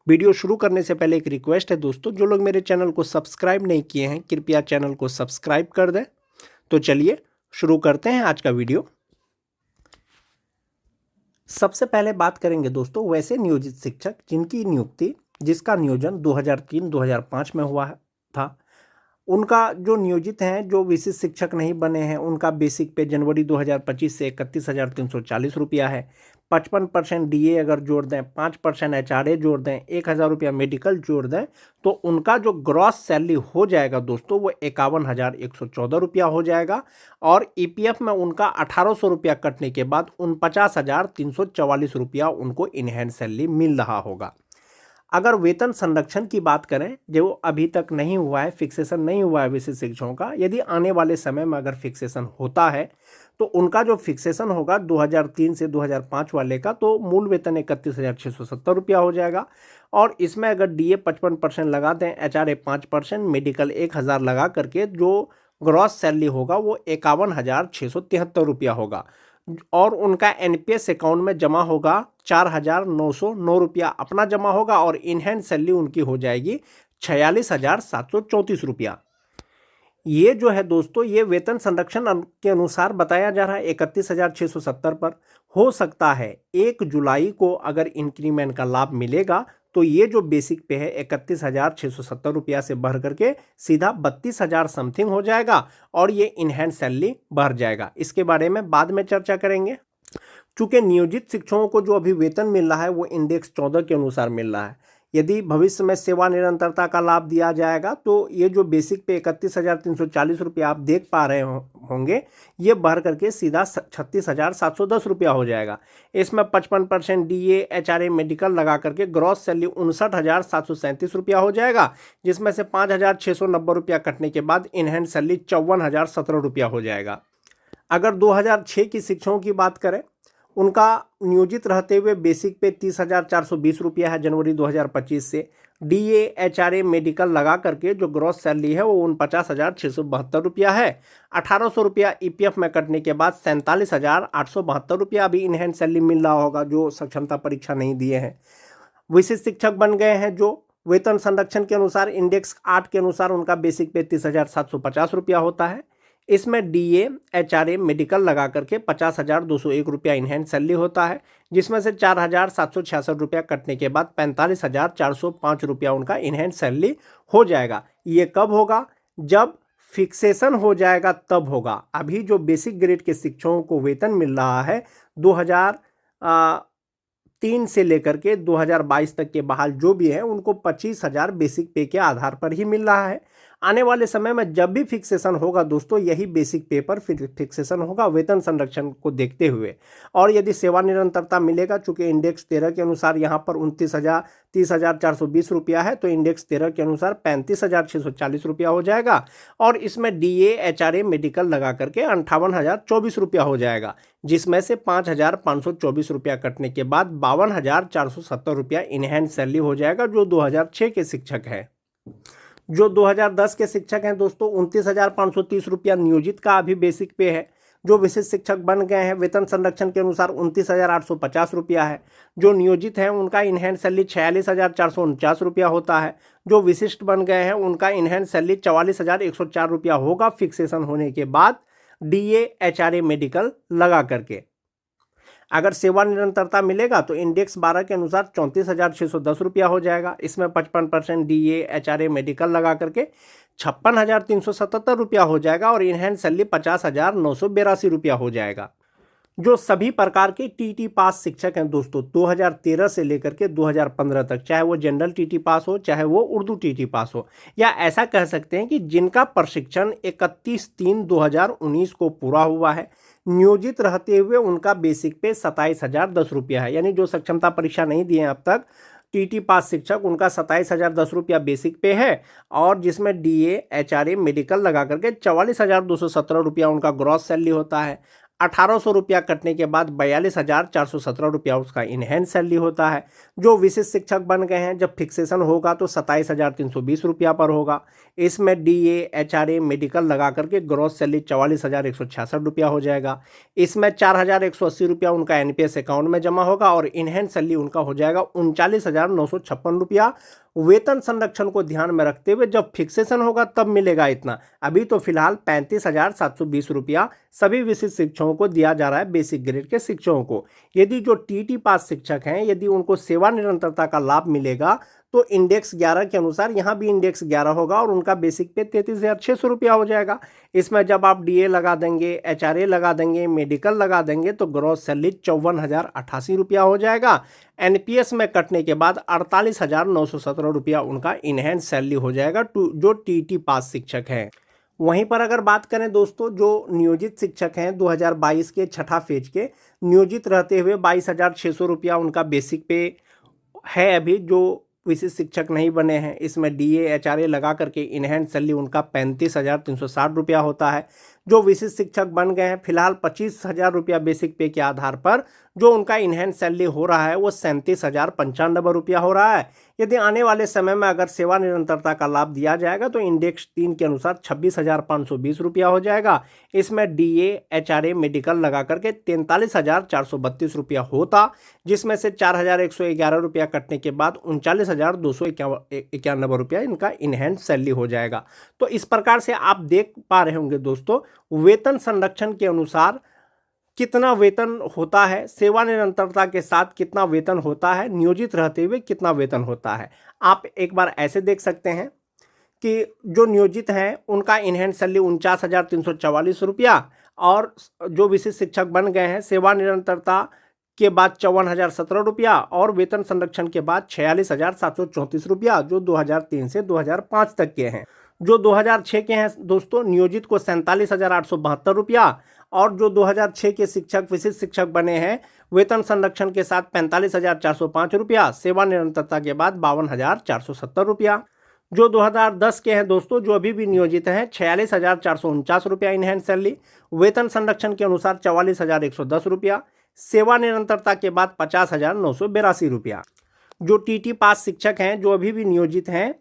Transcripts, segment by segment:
Video शुरू करने से पहले एक रिक्वेस्ट है दोस्तों, जो लोग मेरे चैनल को सब्सक्राइब नहीं किए हैं कृपया चैनल को सब्सक्राइब कर दें। तो चलिए शुरू करते हैं आज का वीडियो। सबसे पहले बात करेंगे दोस्तों वैसे नियोजित शिक्षक जिसका नियोजन 2003-2005 में हुआ था। उनका जो नियोजित हैं, जो विशिष्ट शिक्षक नहीं बने हैं, उनका बेसिक पे जनवरी 2025 से 31,340 रुपया है। 55% डीए अगर जोड़ दें, 5% एचआरए जोड़ दें, 1,000 रुपया मेडिकल जोड़ दें, तो उनका जो ग्रॉस सैलरी हो जाएगा दोस्तों वो 51,114 रुपया हो जाएगा। और ईपीएफ में उनका 1,800 रुपया कटने के बाद 49,344 रुपया उनको इनहैंड सैलरी मिल रहा होगा। अगर वेतन संरक्षण की बात करें, जो अभी तक नहीं हुआ है, फिक्सेशन नहीं हुआ है विशिष्ट शिक्षकों का, यदि आने वाले समय में अगर फिक्सेशन होता है तो उनका जो फिक्सेशन होगा 2003 से 2005 वाले का, तो मूल वेतन 31,670 रुपया हो जाएगा। और इसमें अगर डीए 55% लगा दें, एचआरए 5%, मेडिकल 1,000 लगा करके जो ग्रॉस सैलरी होगा वो 51,673 रुपया होगा। और उनका एनपीएस अकाउंट में जमा होगा 4,909 रुपया अपना जमा होगा, और इनहैंड सैलरी उनकी हो जाएगी 46,734 रुपया। ये जो है दोस्तों, ये वेतन संरक्षण के अनुसार बताया जा रहा है 31,670 पर। हो सकता है 1 जुलाई को अगर इंक्रीमेंट का लाभ मिलेगा तो ये जो बेसिक पे है 31,670 रुपया से बढ़ करके सीधा 32,000 समथिंग हो जाएगा, और ये इनहैंड सैलरी बढ़ जाएगा। इसके बारे में बाद में चर्चा करेंगे। चूंकि नियोजित शिक्षकों को जो अभी वेतन मिल रहा है वो इंडेक्स 14 के अनुसार मिल रहा है। यदि भविष्य में सेवा निरंतरता का लाभ दिया जाएगा तो ये जो बेसिक पे 31,340 रुपया आप देख पा रहे होंगे, ये बढ़ करके सीधा 36,710 रुपया हो जाएगा। इसमें 55% डीए एचआरए मेडिकल लगा करके ग्रॉस सैलरी 59,737 रुपया हो जाएगा, जिसमें से 5,690 रुपया कटने के बाद इनहैंड सैलरी 54,017 रुपया हो जाएगा। अगर 2006 की शिक्षकों की बात करें, उनका नियोजित रहते हुए बेसिक पे 30,420 रुपया है जनवरी 2025 से। डीए एचआरए मेडिकल लगा करके जो ग्रॉस सैलरी है वो 49,672 रुपया है। 1,800 रुपया ईपीएफ में कटने के बाद 47,872 रुपया अभी इनहैंड सैलरी मिल रहा होगा जो सक्षमता परीक्षा नहीं दिए हैं। विशिष्ट शिक्षक बन गए हैं जो वेतन संरक्षण के अनुसार इंडेक्स 8 के अनुसार उनका बेसिक पे 30,750 रुपया होता है। इसमें डीए एचआरए मेडिकल लगा करके 50,201 रुपया इनहैंड सैलरी होता है, जिसमें से 4,766 रुपया कटने के बाद 45,405 रुपया उनका इनहैंड सैलरी हो जाएगा। ये कब होगा? जब फिक्सेशन हो जाएगा तब होगा। अभी जो बेसिक ग्रेड के शिक्षकों को वेतन मिल रहा है 2003 से लेकर के 2022 तक के बहाल जो भी है उनको 25,000 बेसिक पे के आधार पर ही मिल रहा है। आने वाले समय में जब भी फिक्सेशन होगा दोस्तों, यही बेसिक पे पर फिक्सेशन होगा वेतन संरक्षण को देखते हुए। और यदि सेवा निरंतरता मिलेगा, चूंकि इंडेक्स 13 के अनुसार यहाँ पर 30,420 रुपया है, तो इंडेक्स 13 के अनुसार 35,640 रुपया हो जाएगा। और इसमें डीए एचआरए मेडिकल लगा करके 58,024 रुपया हो जाएगा, जिसमें से 5,524 रुपया कटने के बाद 52,470 रुपया इनहैंड सैलरी हो जाएगा, जो 2006 के शिक्षक है। जो 2010 के शिक्षक हैं दोस्तों, 29,530 रुपया नियोजित का अभी बेसिक पे है। जो विशिष्ट शिक्षक बन गए हैं वेतन संरक्षण के अनुसार 29,850 रुपया है। जो नियोजित हैं उनका इनहैंड सैलरी 46,449 रुपया होता है। जो विशिष्ट बन गए हैं उनका इनहैंड सैलरी 44,104 रुपया होगा फिक्सेशन होने के बाद, डीए एचआरए मेडिकल लगा करके। अगर सेवा निरंतरता मिलेगा तो इंडेक्स 12 के अनुसार 34,610 रुपया हो जाएगा। इसमें 55% डीए एचआरए मेडिकल लगा करके 56,377 रुपया हो जाएगा, और इनहैंड सैलरी 50,982 रुपया हो जाएगा। जो सभी प्रकार के टीटी पास शिक्षक हैं दोस्तों, 2013 से लेकर के 2015 तक, चाहे वो जनरल टीटी पास हो चाहे वो उर्दू टीटी पास हो, या ऐसा कह सकते हैं कि जिनका प्रशिक्षण 31/3/2019 को पूरा हुआ है, नियोजित रहते हुए उनका बेसिक पे 27,010 रुपया है। यानी जो सक्षमता परीक्षा नहीं दिए अब तक टीटी पास शिक्षक, उनका 27,010 रुपया बेसिक पे है, और जिसमें डीए एचआरए मेडिकल लगा करके 44,217 रुपया उनका ग्रॉस सैलरी होता है। 1800 रुपया कटने के बाद 42,417 रुपया उसका इनहैंस सैलरी होता है। जो विशिष्ट शिक्षक बन गए हैं, जब फिक्सेशन होगा तो 27,320 रुपया पर होगा। इसमें डीए, एचआरए, मेडिकल लगा करके ग्रॉस सैलरी 44,166 रुपया हो जाएगा। इसमें 4,180 रुपया उनका एनपीएस अकाउंट में जमा होगा और इनहैंस सैलरी उनका हो जाएगा 39,956 रुपया। वेतन संरक्षण को ध्यान में रखते हुए जब फिक्सेशन होगा तब मिलेगा इतना। अभी तो फिलहाल 35,720 रुपया सभी विशिष्ट शिक्षकों को दिया जा रहा है, बेसिक ग्रेड के शिक्षकों को। यदि जो टीटी पास शिक्षक हैं, यदि उनको सेवा निरंतरता का लाभ मिलेगा तो इंडेक्स 11 के अनुसार यहाँ भी इंडेक्स 11 होगा और उनका बेसिक पे 33,600 रुपया हो जाएगा। इसमें जब आप डीए लगा देंगे, एचआरए लगा देंगे, मेडिकल लगा देंगे तो ग्रॉस सैलरी 54,088 रुपया हो जाएगा। एनपीएस में कटने के बाद 48,917 रुपया उनका इनहैंस सैलरी हो जाएगा जो टीटी पास शिक्षक हैं। वहीं पर अगर बात करें दोस्तों, जो नियोजित शिक्षक हैं 2022 के छठा फेज के नियोजित रहते हुए 22,600 रुपया उनका बेसिक पे है। अभी जो विशिष्ट शिक्षक नहीं बने हैं, इसमें डीए, एचआरए लगा करके इनहैंस सैलरी उनका 35,360 रुपया होता है। जो विशिष्ट शिक्षक बन गए हैं, फिलहाल 25,000 रुपया बेसिक पे के आधार पर जो उनका इनहैंस सैलरी हो रहा है वो 37,095 रुपया हो रहा है। यदि आने वाले समय में अगर सेवा निरंतरता का लाभ दिया जाएगा तो इंडेक्स 3 के अनुसार 26,520 रुपया हो जाएगा। इसमें डीए, एचआरए, मेडिकल लगा करके 43,432 रुपया होता, जिसमें से 4,111 रुपया कटने के बाद 39,291 रुपया इनका इनहैंस सैलरी हो जाएगा। तो इस प्रकार से आप देख पा रहे होंगे दोस्तों, वेतन संरक्षण के अनुसार कितना वेतन होता है, सेवा निरंतरता के साथ कितना वेतन होता है, नियोजित रहते हुए कितना वेतन होता है। आप एक बार ऐसे देख सकते हैं कि जो नियोजित हैं उनका इनहैंस सैलरी 49,344 रुपया और जो विशिष्ट शिक्षक बन गए हैं सेवा निरंतरता के बाद 54,017 रुपया और वेतन संरक्षण के बाद 46,734 रुपया, जो 2003 से 2005 तक के हैं। जो 2006 के हैं दोस्तों, नियोजित को 47,872 रुपया और जो 2006 के शिक्षक विशिष्ट शिक्षक बने हैं वेतन संरक्षण के साथ 45,405 रुपया, सेवा निरंतरता के बाद 52,470 रुपया। जो 2010 के हैं दोस्तों, जो अभी भी नियोजित हैं 46,449 रुपया इनहैंस सैलरी, वेतन संरक्षण के अनुसार 44,110 रुपया, सेवा निरंतरता के बाद 50,982 रुपया। जो टीटी पास शिक्षक हैं जो अभी भी नियोजित हैं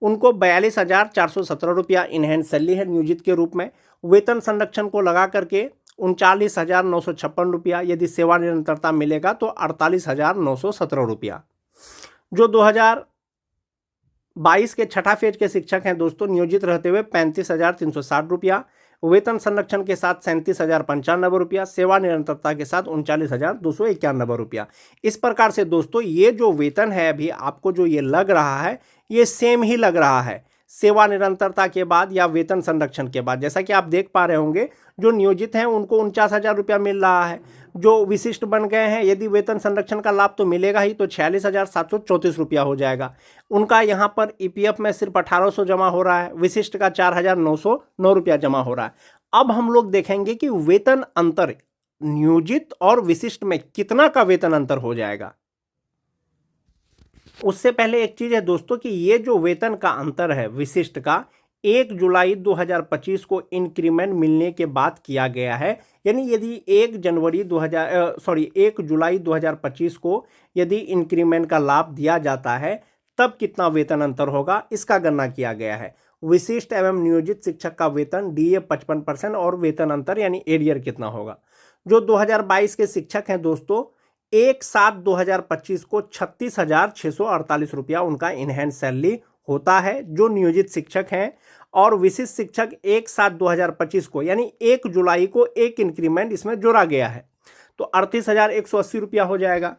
उनको 42,417 रुपया इनहैंस सैलरी है नियोजित के रूप में। वेतन संरक्षण को लगा करके 39,956 रुपया, यदि सेवा निरंतरता मिलेगा तो 48,917 रुपया। जो 2022 के छठा फेज के शिक्षक हैं दोस्तों, नियोजित रहते हुए 35,360 रुपया, वेतन संरक्षण के साथ 37,095 रुपया, सेवा निरंतरता के साथ 39,291 रुपया। इस प्रकार से दोस्तों ये जो वेतन है अभी आपको जो ये लग रहा है ये सेम ही लग रहा है सेवा निरंतरता के बाद या वेतन संरक्षण के बाद। जैसा कि आप देख पा रहे होंगे, जो नियोजित हैं उनको 49,000 रुपया मिल रहा है। जो विशिष्ट बन गए हैं यदि वेतन संरक्षण का लाभ तो मिलेगा ही, तो 46,734 रुपया हो जाएगा। उनका यहाँ पर ईपीएफ में सिर्फ 1,800 जमा हो रहा है, विशिष्ट का 4,909 रुपया जमा हो रहा है। अब हम लोग देखेंगे कि वेतन अंतर नियोजित और विशिष्ट में कितना का वेतन अंतर हो जाएगा। उससे पहले एक चीज है दोस्तों कि ये जो वेतन का अंतर है विशिष्ट का 1 जुलाई 2025 को इंक्रीमेंट मिलने के बाद किया गया है। यानी यदि 1 जुलाई 2025 को यदि इंक्रीमेंट का लाभ दिया जाता है तब कितना वेतन अंतर होगा इसका गणना किया गया है। विशिष्ट एवं नियोजित शिक्षक का वेतन डीए 55% और वेतन अंतर यानी एरियर कितना होगा। जो 2022 के शिक्षक हैं दोस्तों, 1/7/2025 को 36,648 रुपया उनका इनहैंस सैलरी होता है जो नियोजित शिक्षक हैं। और विशिष्ट शिक्षक 1/7/2025 को यानी 1 जुलाई को एक इंक्रीमेंट इसमें जोड़ा गया है तो 38,180 रुपया हो जाएगा।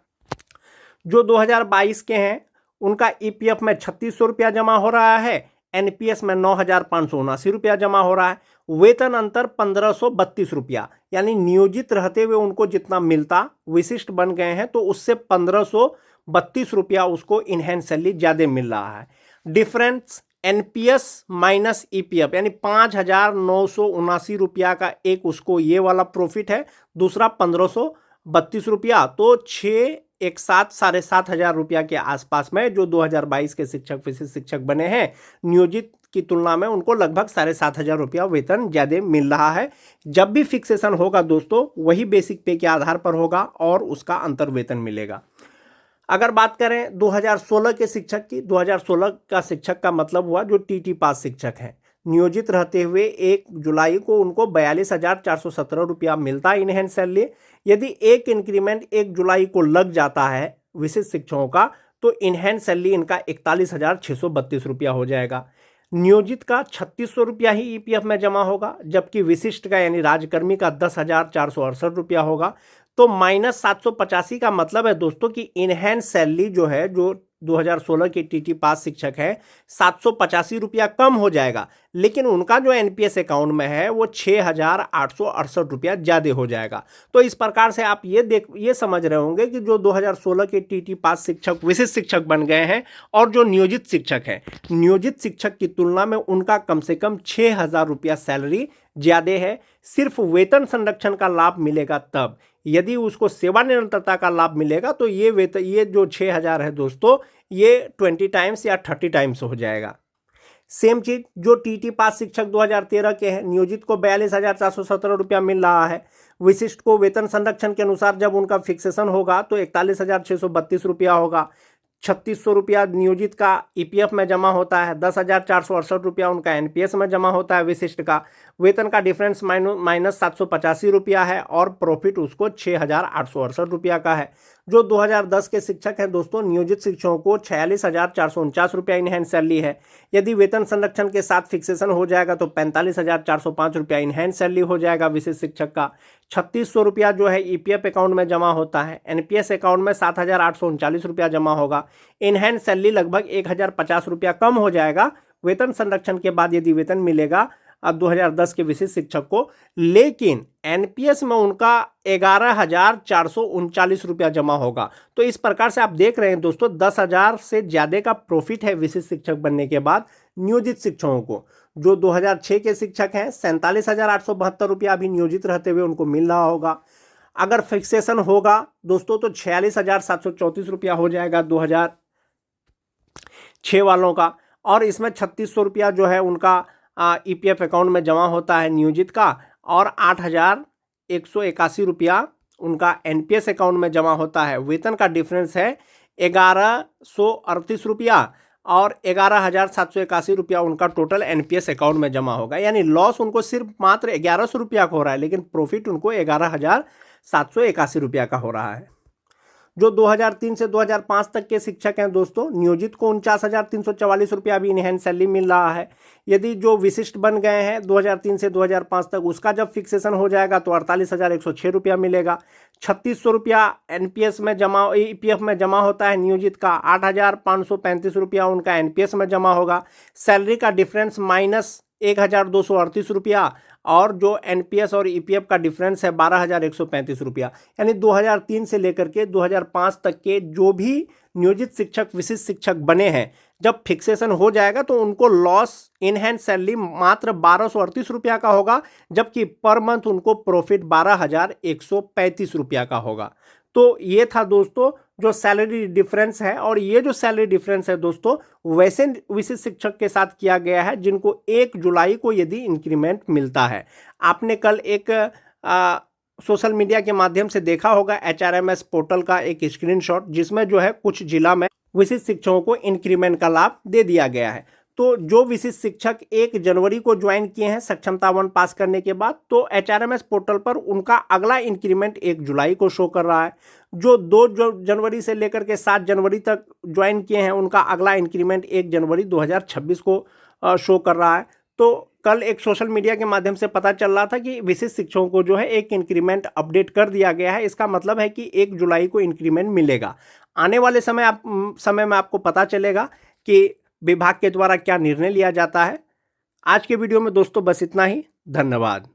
जो 2022 के हैं उनका ईपीएफ में 3,600 रुपया जमा हो रहा है, एनपीएस में 9,579 रुपया जमा हो रहा है। वेतन अंतर 1,532 रुपया, यानी नियोजित रहते हुए उनको जितना मिलता विशिष्ट बन गए हैं तो उससे 1,532 रुपया उसको इनहैंस सैलरी ज़्यादा मिल रहा है। डिफरेंस एनपीएस माइनस ईपीएफ यानी 5,979 रुपया का एक उसको ये वाला प्रॉफिट है, दूसरा 1,532 रुपया, तो 6,7,5,500 रुपया के आसपास में जो 2022 के शिक्षक विशिष्ट शिक्षक बने हैं नियोजित की तुलना में उनको लगभग 7,500 रुपया वेतन ज़्यादा मिल रहा है। जब भी फिक्सेशन होगा दोस्तों वही बेसिक पे के आधार पर होगा और उसका अंतर वेतन मिलेगा। अगर बात करें 2016 के शिक्षक की, 2016 का शिक्षक का मतलब हुआ जो टीटी पास शिक्षक हैं, नियोजित रहते हुए 1 जुलाई को उनको 42,417 रुपया मिलता है इनहैंस सैलरी। यदि एक इंक्रीमेंट 1 जुलाई को लग जाता है विशिष्ट शिक्षकों का तो इनहैंस सैलरी इनका 41,632 रुपया हो जाएगा। नियोजित का 3,600 रुपया ही ईपीएफ में जमा होगा, जबकि विशिष्ट का यानी राजकर्मी का 10,468 रुपया होगा। तो -785 का मतलब है दोस्तों कि इनहैंस सैलरी जो है, जो 2016 के टीटी पास शिक्षक है, 785 रुपया कम हो जाएगा, लेकिन उनका जो एनपीएस अकाउंट में है वो 6,868 रुपया ज़्यादा हो जाएगा। तो इस प्रकार से आप ये समझ रहे होंगे कि जो 2016 के टीटी पास शिक्षक विशिष्ट शिक्षक बन गए हैं और जो नियोजित शिक्षक हैं, नियोजित शिक्षक की तुलना में उनका कम से कम 6,000 रुपया सैलरी ज़्यादा है। सिर्फ वेतन संरक्षण का लाभ मिलेगा तब, यदि उसको सेवा निरंतरता का लाभ मिलेगा तो ये जो 6,000 है दोस्तों ये 20 टाइम्स या 30 टाइम्स हो जाएगा। सेम चीज जो टीटी पास शिक्षक 2013 के हैं, नियोजित को 42,417 रुपया मिल रहा है। विशिष्ट को वेतन संरक्षण के अनुसार जब उनका फिक्सेशन होगा तो 41,632 रुपया होगा। 3,600 रुपया नियोजित का ईपीएफ में जमा होता है, 10,468 रुपया उनका एनपीएस में जमा होता है विशिष्ट का। वेतन का डिफरेंस -785 रुपया है और प्रॉफिट उसको 6,868 रुपया का है। जो 2010 के शिक्षक हैं दोस्तों, नियोजित शिक्षकों को 46,449 रुपया इनहैंस सैलरी है। यदि वेतन संरक्षण के साथ फिक्सेशन हो जाएगा तो 45,405 रुपया इनहैंस सैलरी हो जाएगा विशिष्ट शिक्षक का। 3,600 रुपया जो है ईपीएफ अकाउंट में जमा होता है, एनपीएस अकाउंट में 7,839 रुपया जमा होगा। इनहैंस सैलरी लगभग 1,050 रुपया कम हो जाएगा वेतन संरक्षण के बाद यदि वेतन मिलेगा अब 2010 के विशिष्ट शिक्षक को, लेकिन एनपीएस में उनका 11,439 रुपया जमा होगा। तो इस प्रकार से आप देख रहे हैं दोस्तों 10,000 से ज़्यादा का प्रॉफिट है विशिष्ट शिक्षक बनने के बाद नियोजित शिक्षकों को। जो 2006 के शिक्षक हैं 47,872 रुपया अभी नियोजित रहते हुए उनको मिल रहा होगा। अगर फिक्सेशन होगा दोस्तों तो 46,734 रुपया हो जाएगा 2006 वालों का, और इसमें 3,600 रुपया जो है उनका ईपीएफ अकाउंट में जमा होता है नियोजित का, और 8,181 रुपया उनका एनपीएस अकाउंट में जमा होता है। वेतन का डिफरेंस है 1,138 रुपया और 11,781 रुपया उनका टोटल एनपीएस अकाउंट में जमा होगा। यानी लॉस उनको सिर्फ मात्र 1,100 रुपया का हो रहा है, लेकिन प्रॉफिट उनको 11,781 रुपया का हो रहा है। जो 2003 से 2005 तक के शिक्षक हैं दोस्तों, नियोजित को 49,344 रुपया अभी इनहैंस सैलरी मिल रहा है। यदि जो विशिष्ट बन गए हैं 2003 से 2005 तक, उसका जब फिक्सेशन हो जाएगा तो 48,106 रुपया मिलेगा। 3,600 रुपया एनपीएस में जमा ईपीएफ में जमा होता है नियोजित का, 8,535 रुपया उनका एनपीएस में जमा होगा। सैलरी का डिफरेंस -1,238 रुपया, और जो एनपीएस और ईपीएफ का डिफरेंस है 12,135 रुपया। यानी 2003 से लेकर के 2005 तक के जो भी नियोजित शिक्षक विशिष्ट शिक्षक बने हैं, जब फिक्सेशन हो जाएगा तो उनको लॉस इनहैंस सैलरी मात्र 1,238 रुपया का होगा, जबकि पर मंथ उनको प्रॉफिट 12,135 रुपया का होगा। तो ये था दोस्तों जो सैलरी डिफरेंस है, और ये जो सैलरी डिफरेंस है दोस्तों वैसे विशिष्ट शिक्षक के साथ किया गया है जिनको 1 जुलाई को यदि इंक्रीमेंट मिलता है। आपने कल एक सोशल मीडिया के माध्यम से देखा होगा एचआरएमएस पोर्टल का एक स्क्रीनशॉट, जिसमें जो है कुछ जिला में विशिष्ट शिक्षकों को इंक्रीमेंट का लाभ दे दिया गया है। तो जो विशिष्ट शिक्षक 1 जनवरी को ज्वाइन किए हैं सक्षमता 1 पास करने के बाद, तो एचआरएमएस पोर्टल पर उनका अगला इंक्रीमेंट 1 जुलाई को शो कर रहा है। जो 2 जनवरी से लेकर के 7 जनवरी तक ज्वाइन किए हैं उनका अगला इंक्रीमेंट 1 जनवरी 2026 को शो कर रहा है। तो कल एक सोशल मीडिया के माध्यम से पता चल रहा था कि विशिष्ट शिक्षकों को जो है एक इंक्रीमेंट अपडेट कर दिया गया है। इसका मतलब है कि 1 जुलाई को इंक्रीमेंट मिलेगा। आने वाले समय में आपको पता चलेगा कि विभाग के द्वारा क्या निर्णय लिया जाता है। आज के वीडियो में दोस्तों बस इतना ही। धन्यवाद।